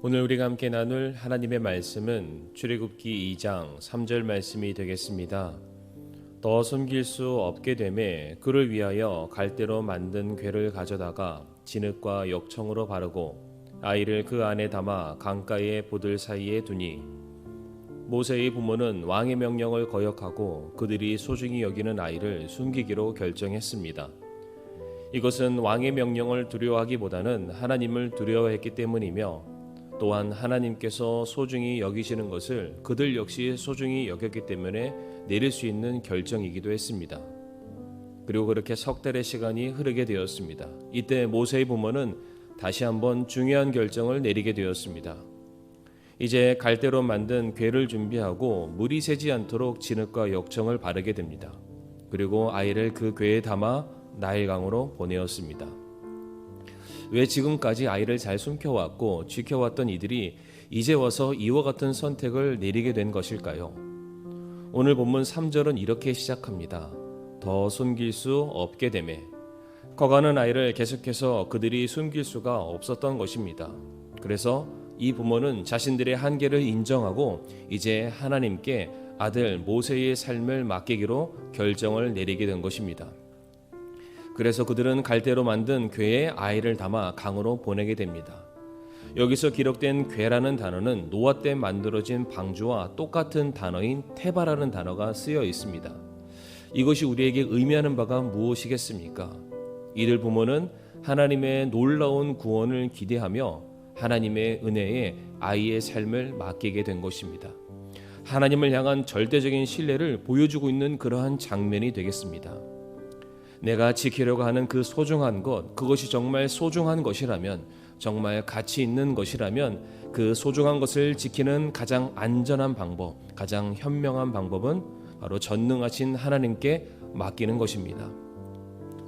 오늘 우리가 함께 나눌 하나님의 말씀은 출애굽기 2장 3절 말씀이 되겠습니다. 더 숨길 수 없게 되매 그를 위하여 갈대로 만든 궤를 가져다가 진흙과 역청으로 바르고 아이를 그 안에 담아 강가의 보들 사이에 두니, 모세의 부모는 왕의 명령을 거역하고 그들이 소중히 여기는 아이를 숨기기로 결정했습니다. 이것은 왕의 명령을 두려워하기보다는 하나님을 두려워했기 때문이며, 또한 하나님께서 소중히 여기시는 것을 그들 역시 소중히 여겼기 때문에 내릴 수 있는 결정이기도 했습니다. 그리고 그렇게 석 달의 시간이 흐르게 되었습니다. 이때 모세의 부모는 다시 한번 중요한 결정을 내리게 되었습니다. 이제 갈대로 만든 궤를 준비하고 물이 새지 않도록 진흙과 역청을 바르게 됩니다. 그리고 아이를 그 궤에 담아 나일강으로 보내었습니다. 왜 지금까지 아이를 잘 숨겨왔고 지켜왔던 이들이 이제 와서 이와 같은 선택을 내리게 된 것일까요? 오늘 본문 3절은 이렇게 시작합니다. 더 숨길 수 없게 되매. 커가는 아이를 계속해서 그들이 숨길 수가 없었던 것입니다. 그래서 이 부모는 자신들의 한계를 인정하고 이제 하나님께 아들 모세의 삶을 맡기기로 결정을 내리게 된 것입니다. 그래서 그들은 갈대로 만든 궤에 아이를 담아 강으로 보내게 됩니다. 여기서 기록된 궤라는 단어는 노아 때 만들어진 방주와 똑같은 단어인 테바라는 단어가 쓰여 있습니다. 이것이 우리에게 의미하는 바가 무엇이겠습니까? 이들 부모는 하나님의 놀라운 구원을 기대하며 하나님의 은혜에 아이의 삶을 맡기게 된 것입니다. 하나님을 향한 절대적인 신뢰를 보여주고 있는 그러한 장면이 되겠습니다. 내가 지키려고 하는 그 소중한 것, 그것이 정말 소중한 것이라면, 정말 가치 있는 것이라면 그 소중한 것을 지키는 가장 안전한 방법, 가장 현명한 방법은 바로 전능하신 하나님께 맡기는 것입니다.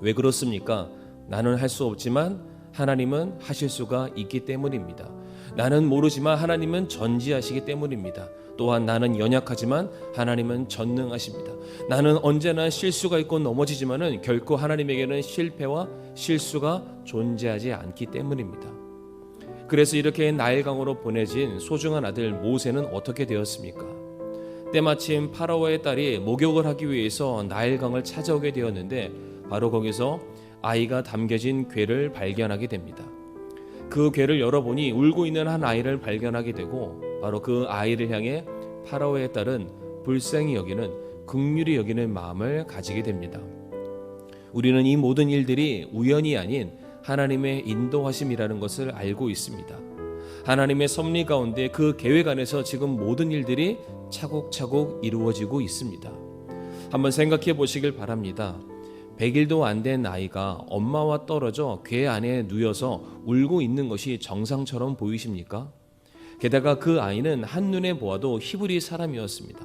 왜 그렇습니까? 나는 할 수 없지만 하나님은 하실 수가 있기 때문입니다. 나는 모르지만 하나님은 전지하시기 때문입니다. 또한 나는 연약하지만 하나님은 전능하십니다. 나는 언제나 실수가 있고 넘어지지만은 결코 하나님에게는 실패와 실수가 존재하지 않기 때문입니다. 그래서 이렇게 나일강으로 보내진 소중한 아들 모세는 어떻게 되었습니까? 때마침 파라오의 딸이 목욕을 하기 위해서 나일강을 찾아오게 되었는데 바로 거기서 아이가 담겨진 궤를 발견하게 됩니다. 그 궤를 열어보니 울고 있는 한 아이를 발견하게 되고 바로 그 아이를 향해 파라오의 딸은 불쌍히 여기는, 긍휼히 여기는 마음을 가지게 됩니다. 우리는 이 모든 일들이 우연이 아닌 하나님의 인도하심이라는 것을 알고 있습니다. 하나님의 섭리 가운데 그 계획 안에서 지금 모든 일들이 차곡차곡 이루어지고 있습니다. 한번 생각해 보시길 바랍니다. 100일도 안 된 아이가 엄마와 떨어져 궤 안에 누워서 울고 있는 것이 정상처럼 보이십니까? 게다가 그 아이는 한눈에 보아도 히브리 사람이었습니다.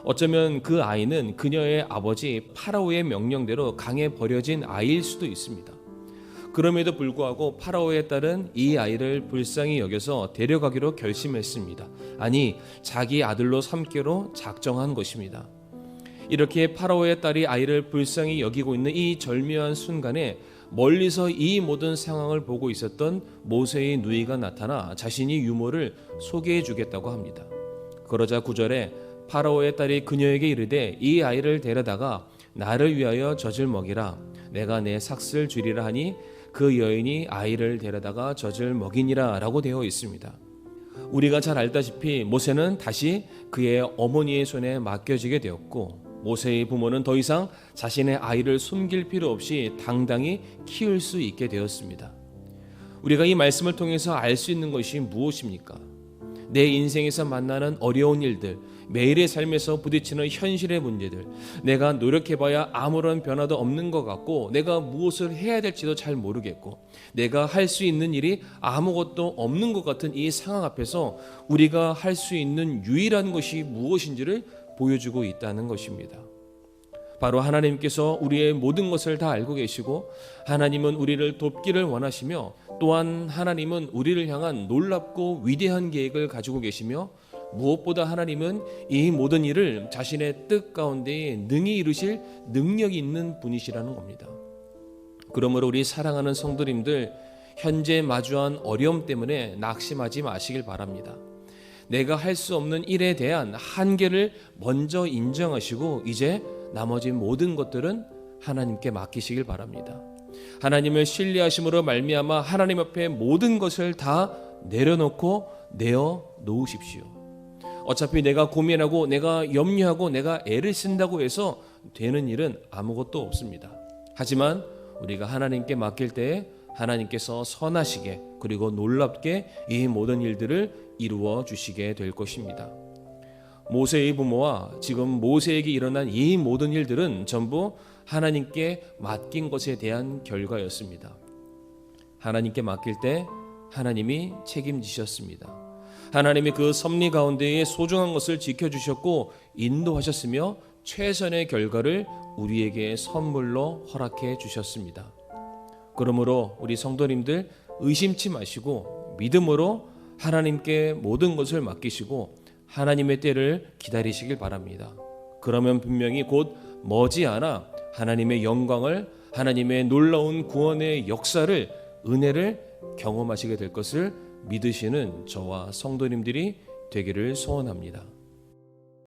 어쩌면 그 아이는 그녀의 아버지 파라오의 명령대로 강에 버려진 아이일 수도 있습니다. 그럼에도 불구하고 파라오의 딸은 이 아이를 불쌍히 여겨서 데려가기로 결심했습니다. 아니, 자기 아들로 삼기로 작정한 것입니다. 이렇게 파라오의 딸이 아이를 불쌍히 여기고 있는 이 절묘한 순간에 멀리서 이 모든 상황을 보고 있었던 모세의 누이가 나타나 자신이 유모를 소개해 주겠다고 합니다. 그러자 9절에 파라오의 딸이 그녀에게 이르되 이 아이를 데려다가 나를 위하여 젖을 먹이라. 내가 내 삭슬 주리라 하니 그 여인이 아이를 데려다가 젖을 먹이니라 라고 되어 있습니다. 우리가 잘 알다시피 모세는 다시 그의 어머니의 손에 맡겨지게 되었고, 모세의 부모는 더 이상 자신의 아이를 숨길 필요 없이 당당히 키울 수 있게 되었습니다. 우리가 이 말씀을 통해서 알 수 있는 것이 무엇입니까? 내 인생에서 만나는 어려운 일들, 매일의 삶에서 부딪히는 현실의 문제들, 내가 노력해봐야 아무런 변화도 없는 것 같고 내가 무엇을 해야 될지도 잘 모르겠고 내가 할 수 있는 일이 아무것도 없는 것 같은 이 상황 앞에서 우리가 할 수 있는 유일한 것이 무엇인지를 보여주고 있다는 것입니다. 바로 하나님께서 우리의 모든 것을 다 알고 계시고 하나님은 우리를 돕기를 원하시며 또한 하나님은 우리를 향한 놀랍고 위대한 계획을 가지고 계시며 무엇보다 하나님은 이 모든 일을 자신의 뜻 가운데 능히 이루실 능력이 있는 분이시라는 겁니다. 그러므로 우리 사랑하는 성도님들, 현재 마주한 어려움 때문에 낙심하지 마시길 바랍니다. 내가 할 수 없는 일에 대한 한계를 먼저 인정하시고 이제 나머지 모든 것들은 하나님께 맡기시길 바랍니다. 하나님을 신뢰하심으로 말미암아 하나님 앞에 모든 것을 다 내려놓고 내어 놓으십시오. 어차피 내가 고민하고 내가 염려하고 내가 애를 쓴다고 해서 되는 일은 아무것도 없습니다. 하지만 우리가 하나님께 맡길 때에 하나님께서 선하시게 그리고 놀랍게 이 모든 일들을 이루어 주시게 될 것입니다. 모세의 부모와 지금 모세에게 일어난 이 모든 일들은 전부 하나님께 맡긴 것에 대한 결과였습니다. 하나님께 맡길 때 하나님이 책임지셨습니다. 하나님이 그 섭리 가운데에 소중한 것을 지켜주셨고 인도하셨으며 최선의 결과를 우리에게 선물로 허락해 주셨습니다. 그러므로 우리 성도님들 의심치 마시고 믿음으로 하나님께 모든 것을 맡기시고 하나님의 때를 기다리시길 바랍니다. 그러면 분명히 곧 머지않아 하나님의 영광을, 하나님의 놀라운 구원의 역사를, 은혜를 경험하시게 될 것을 믿으시는 저와 성도님들이 되기를 소원합니다.